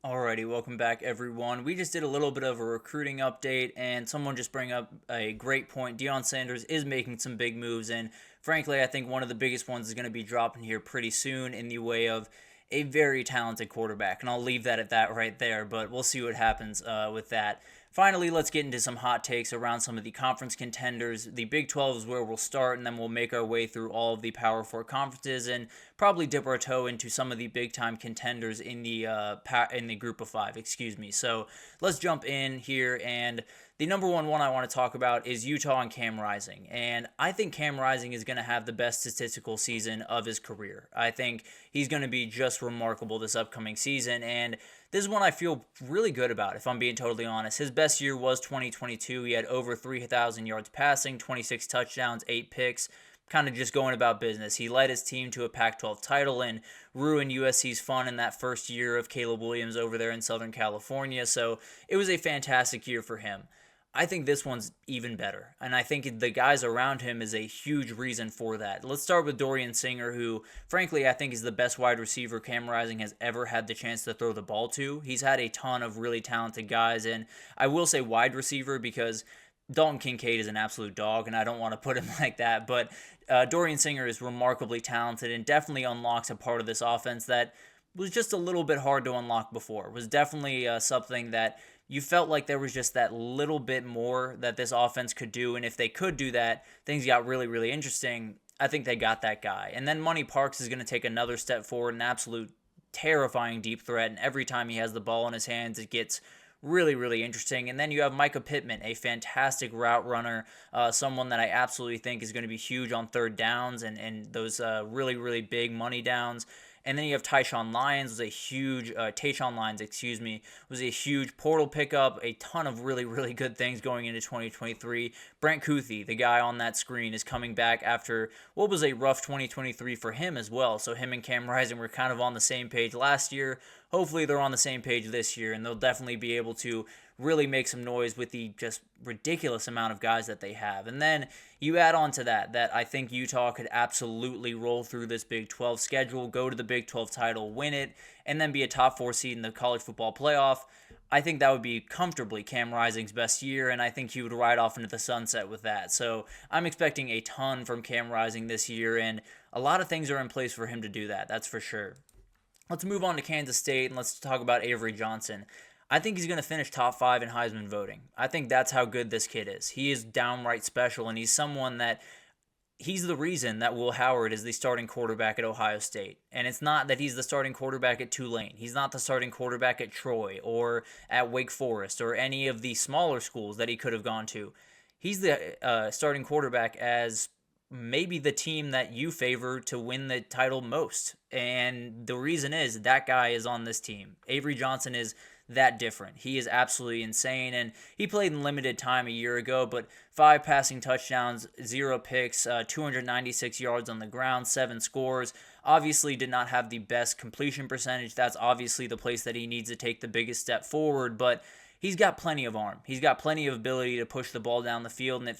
Alrighty, welcome back everyone. We just did a little bit of a recruiting update and someone just bring up a great point. Deion Sanders is making some big moves and frankly I think one of the biggest ones is going to be dropping here pretty soon in the way of a very talented quarterback. And I'll leave that at that right there, but we'll see what happens with that. Finally, let's get into some hot takes around some of the conference contenders. The Big 12 is where we'll start, and then we'll make our way through all of the Power 4 conferences and probably dip our toe into some of the big-time contenders in the Group of 5, excuse me. So let's jump in here, and the number one I want to talk about is Utah and Cam Rising. And I think Cam Rising is going to have the best statistical season of his career. I think he's going to be just remarkable this upcoming season, and this is one I feel really good about, if I'm being totally honest. His best year was 2022. He had over 3,000 yards passing, 26 touchdowns, 8 picks, kind of just going about business. He led his team to a Pac-12 title and ruined USC's fun in that first year of Caleb Williams over there in Southern California. So it was a fantastic year for him. I think this one's even better, and I think the guys around him is a huge reason for that. Let's start with Dorian Singer, who, frankly, I think is the best wide receiver Cam Rising has ever had the chance to throw the ball to. He's had a ton of really talented guys, and I will say wide receiver because Dalton Kincaid is an absolute dog, and I don't want to put him like that, but Dorian Singer is remarkably talented and definitely unlocks a part of this offense that was just a little bit hard to unlock before. It was definitely something that you felt like there was just that little bit more that this offense could do, and if they could do that, things got really, really interesting. I think they got that guy. And then Money Parks is going to take another step forward, an absolute terrifying deep threat, and every time he has the ball in his hands, it gets really, really interesting. And then you have Micah Pittman, a fantastic route runner, someone that I absolutely think is going to be huge on third downs and those really, really big money downs. And then you have Tayshawn Lyons, was a huge portal pickup, a ton of really, really good things going into 2023. Brent Kuthi, the guy on that screen, is coming back after what was a rough 2023 for him as well. So him and Cam Rising were kind of on the same page last year. Hopefully they're on the same page this year, and they'll definitely be able to really make some noise with the just ridiculous amount of guys that they have. And then you add on to that I think Utah could absolutely roll through this Big 12 schedule, go to the Big 12 title, win it, and then be a top 4 seed in the college football playoff. I think that would be comfortably Cam Rising's best year, and I think he would ride off into the sunset with that. So I'm expecting a ton from Cam Rising this year, and a lot of things are in place for him to do that, that's for sure. Let's move on to Kansas State, and let's talk about Avery Johnson. I think he's going to finish top 5 in Heisman voting. I think that's how good this kid is. He is downright special, and he's someone that he's the reason that Will Howard is the starting quarterback at Ohio State. And it's not that he's the starting quarterback at Tulane. He's not the starting quarterback at Troy or at Wake Forest or any of the smaller schools that he could have gone to. He's the starting quarterback as maybe the team that you favor to win the title most. And the reason is that guy is on this team. Avery Johnson is that different. He is absolutely insane, and he played in limited time a year ago, but 5 passing touchdowns, 0 picks, 296 yards on the ground, 7 scores. Obviously did not have the best completion percentage. That's obviously the place that he needs to take the biggest step forward, but he's got plenty of arm. He's got plenty of ability to push the ball down the field, and it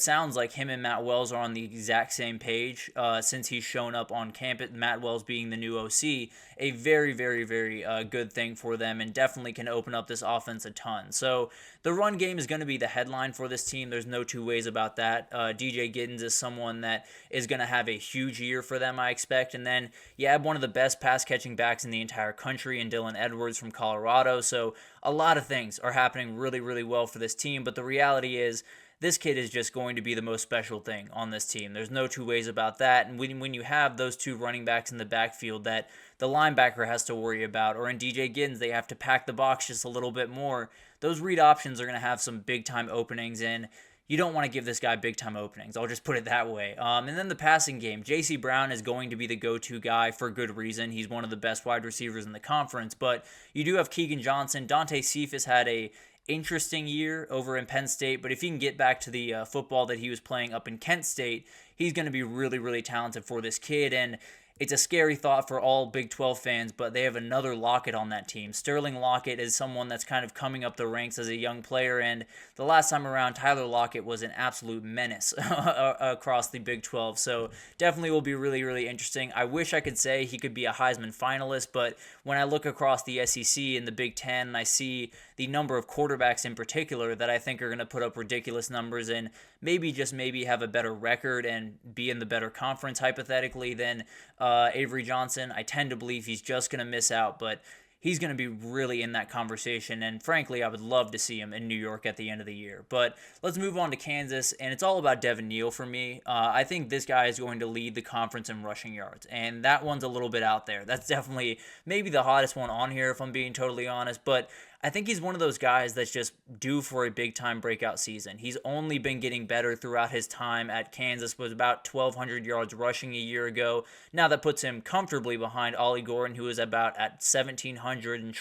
sounds like him and Matt Wells are on the exact same page since he's shown up on campus, Matt Wells being the new OC. A very, very, very good thing for them and definitely can open up this offense a ton. So the run game is going to be the headline for this team. There's no two ways about that. DJ Giddens is someone that is going to have a huge year for them, I expect. And then you have one of the best pass-catching backs in the entire country in Dylan Edwards from Colorado. So a lot of things are happening really, really well for this team. But the reality is, this kid is just going to be the most special thing on this team. There's no two ways about that. And when you have those 2 running backs in the backfield that the linebacker has to worry about, or in DJ Giddens, they have to pack the box just a little bit more, those read options are going to have some big-time openings, and you don't want to give this guy big-time openings. I'll just put it that way. And then the passing game. J.C. Brown is going to be the go-to guy for good reason. He's one of the best wide receivers in the conference. But you do have Keegan Johnson. Dante Cephas had a interesting year over in Penn State, but if he can get back to the football that he was playing up in Kent State, he's going to be really, really talented for this kid. And it's a scary thought for all Big 12 fans, but they have another Lockett on that team. Sterling Lockett is someone that's kind of coming up the ranks as a young player, and the last time around, Tyler Lockett was an absolute menace across the Big 12. So definitely will be really, really interesting. I wish I could say he could be a Heisman finalist, but when I look across the SEC and the Big 10, and I see the number of quarterbacks in particular that I think are going to put up ridiculous numbers and maybe have a better record and be in the better conference hypothetically than Avery Johnson, I tend to believe he's just going to miss out, but he's going to be really in that conversation, and frankly, I would love to see him in New York at the end of the year. But let's move on to Kansas, and it's all about Devin Neal for me. I think this guy is going to lead the conference in rushing yards, and that one's a little bit out there. That's definitely maybe the hottest one on here, if I'm being totally honest, but I think he's one of those guys that's just due for a big-time breakout season. He's only been getting better throughout his time at Kansas, was about 1,200 yards rushing a year ago. Now that puts him comfortably behind Ollie Gordon, who is about at 1,700,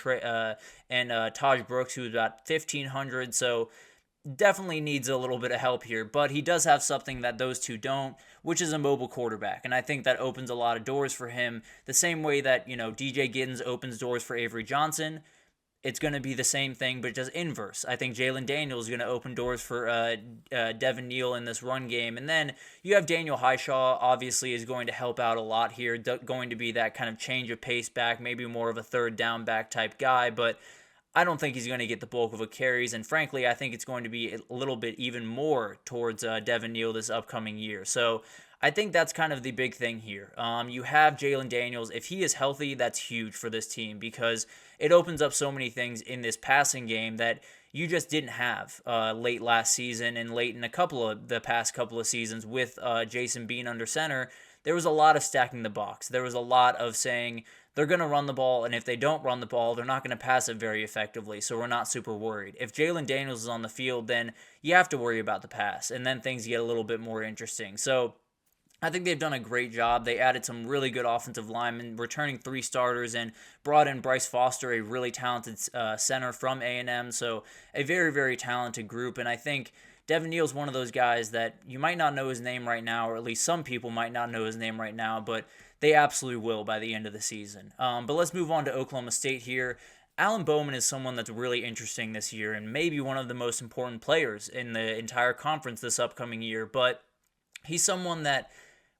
and Taj Brooks, who is about 1,500. So definitely needs a little bit of help here, but he does have something that those two don't, which is a mobile quarterback, and I think that opens a lot of doors for him, the same way that, DJ Giddens opens doors for Avery Johnson. It's going to be the same thing, but just inverse. I think Jalen Daniels is going to open doors for Devin Neal in this run game. And then you have Daniel Highshaw, obviously, is going to help out a lot here, going to be that kind of change of pace back, maybe more of a third down back type guy. But I don't think he's going to get the bulk of the carries. And frankly, I think it's going to be a little bit even more towards Devin Neal this upcoming year. So I think that's kind of the big thing here. You have Jalen Daniels. If he is healthy, that's huge for this team because it opens up so many things in this passing game that you just didn't have late last season and late in the past couple of seasons with Jason Bean under center. There was a lot of stacking the box. There was a lot of saying they're going to run the ball, and if they don't run the ball, they're not going to pass it very effectively, so we're not super worried. If Jalen Daniels is on the field, then you have to worry about the pass, and then things get a little bit more interesting. So I think they've done a great job. They added some really good offensive linemen, returning 3 starters, and brought in Bryce Foster, a really talented center from A&M. So a very, very talented group. And I think Devin Neal's one of those guys that you might not know his name right now, or at least some people might not know his name right now, but they absolutely will by the end of the season. But let's move on to Oklahoma State here. Alan Bowman is someone that's really interesting this year and maybe one of the most important players in the entire conference this upcoming year. But he's someone that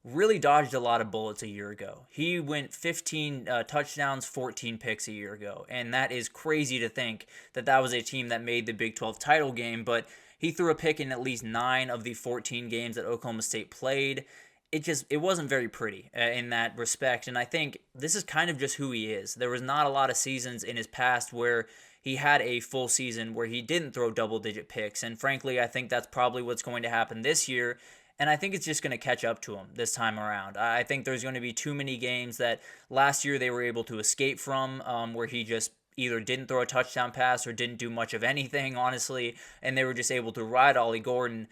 really dodged a lot of bullets a year ago. He went 15 touchdowns, 14 picks a year ago, and that is crazy to think that that was a team that made the Big 12 title game, but he threw a pick in at least 9 of the 14 games that Oklahoma State played. It wasn't very pretty in that respect, and I think this is kind of just who he is. There was not a lot of seasons in his past where he had a full season where he didn't throw double-digit picks, and frankly, I think that's probably what's going to happen this year. And I think it's just going to catch up to him this time around. I think there's going to be too many games that last year they were able to escape from where he just either didn't throw a touchdown pass or didn't do much of anything, honestly, and they were just able to ride Ollie Gordon.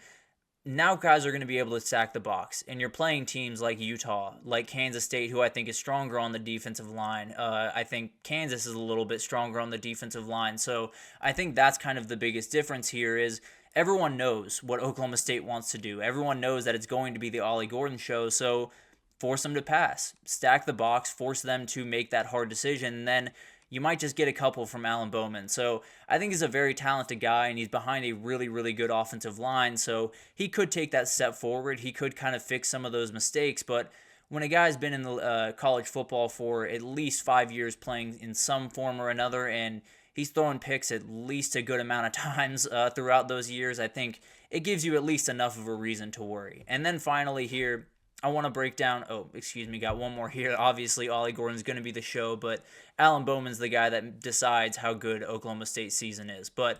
Now guys are going to be able to stack the box, and you're playing teams like Utah, like Kansas State, who I think is stronger on the defensive line. I think Kansas is a little bit stronger on the defensive line. So I think that's kind of the biggest difference here is everyone knows what Oklahoma State wants to do. Everyone knows that it's going to be the Ollie Gordon show, so force them to pass. Stack the box, force them to make that hard decision, and then you might just get a couple from Alan Bowman. So I think he's a very talented guy, and he's behind a really, really good offensive line, so he could take that step forward. He could kind of fix some of those mistakes, but when a guy's been in the college football for at least 5 years playing in some form or another, and he's throwing picks at least a good amount of times throughout those years, I think it gives you at least enough of a reason to worry. And then finally here, I want to break down, got one more here. Obviously, Ollie Gordon's going to be the show, but Alan Bowman's the guy that decides how good Oklahoma State's season is. But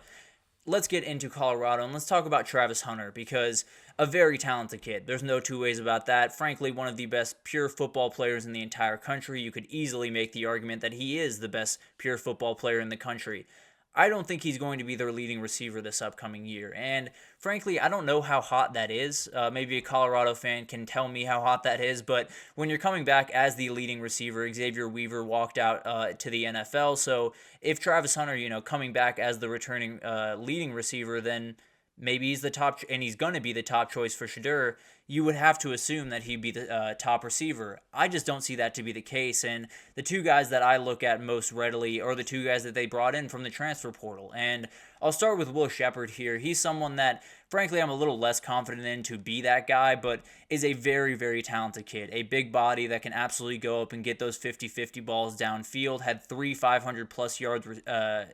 let's get into Colorado, and let's talk about Travis Hunter, because a very talented kid. There's no two ways about that. Frankly, one of the best pure football players in the entire country. You could easily make the argument that he is the best pure football player in the country. I don't think he's going to be their leading receiver this upcoming year. And frankly, I don't know how hot that is. Maybe a Colorado fan can tell me how hot that is. But when you're coming back as the leading receiver, Xavier Weaver walked out to the NFL. So if Travis Hunter, coming back as the returning leading receiver, then maybe he's the top, and he's going to be the top choice for Shedeur. you would have to assume that he'd be the top receiver. I just don't see that to be the case. And the two guys that I look at most readily are the two guys that they brought in from the transfer portal. And I'll start with Will Sheppard here. He's someone that, frankly, I'm a little less confident in to be that guy, but is a very, very talented kid. A big body that can absolutely go up and get those 50-50 balls downfield. Had 3 500-plus yard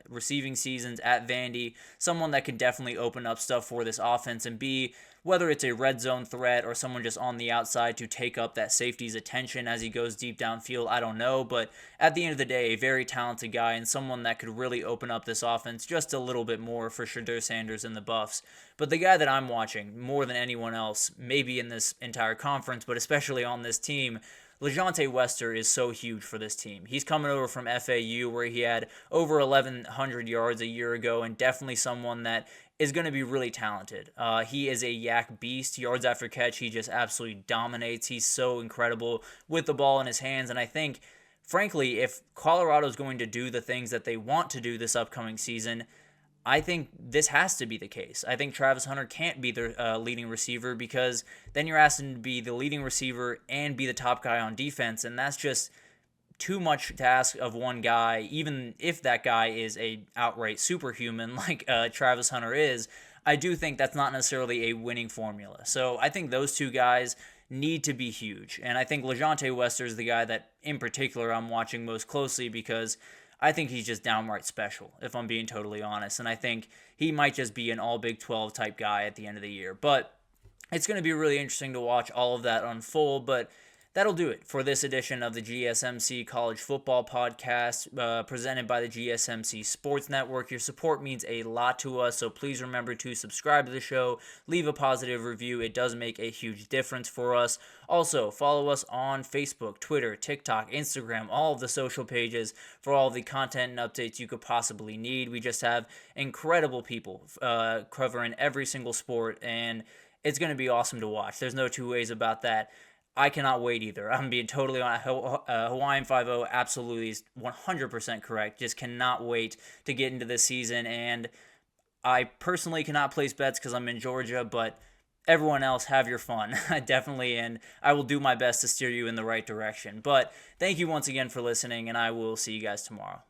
receiving seasons at Vandy. Someone that can definitely open up stuff for this offense and be, whether it's a red zone threat or someone just on the outside to take up that safety's attention as he goes deep downfield, I don't know. But at the end of the day, a very talented guy and someone that could really open up this offense just a little bit more for Shedeur Sanders and the Buffs. But the guy that I'm watching more than anyone else, maybe in this entire conference, but especially on this team, LeJontay Wester is so huge for this team. He's coming over from FAU where he had over 1,100 yards a year ago and definitely someone that is going to be really talented. He is a yak beast. Yards after catch, he just absolutely dominates. He's so incredible with the ball in his hands. And I think, frankly, if Colorado's going to do the things that they want to do this upcoming season, I think this has to be the case. I think Travis Hunter can't be the leading receiver because then you're asking to be the leading receiver and be the top guy on defense, and that's just too much to ask of one guy, even if that guy is a outright superhuman like Travis Hunter is. I do think that's not necessarily a winning formula. So I think those two guys need to be huge, and I think LeJontay Wester is the guy that in particular I'm watching most closely because I think he's just downright special, if I'm being totally honest. And I think he might just be an all Big 12 type guy at the end of the year. But it's going to be really interesting to watch all of that unfold. But that'll do it for this edition of the GSMC College Football Podcast presented by the GSMC Sports Network. Your support means a lot to us, so please remember to subscribe to the show, leave a positive review. It does make a huge difference for us. Also, follow us on Facebook, Twitter, TikTok, Instagram, all of the social pages for all of the content and updates you could possibly need. We just have incredible people covering every single sport, and it's going to be awesome to watch. There's no two ways about that. I cannot wait either. I'm being totally on Hawaiian 5-0 absolutely is 100% correct. Just cannot wait to get into this season. And I personally cannot place bets because I'm in Georgia, but everyone else, have your fun. Definitely, and I will do my best to steer you in the right direction. But thank you once again for listening, and I will see you guys tomorrow.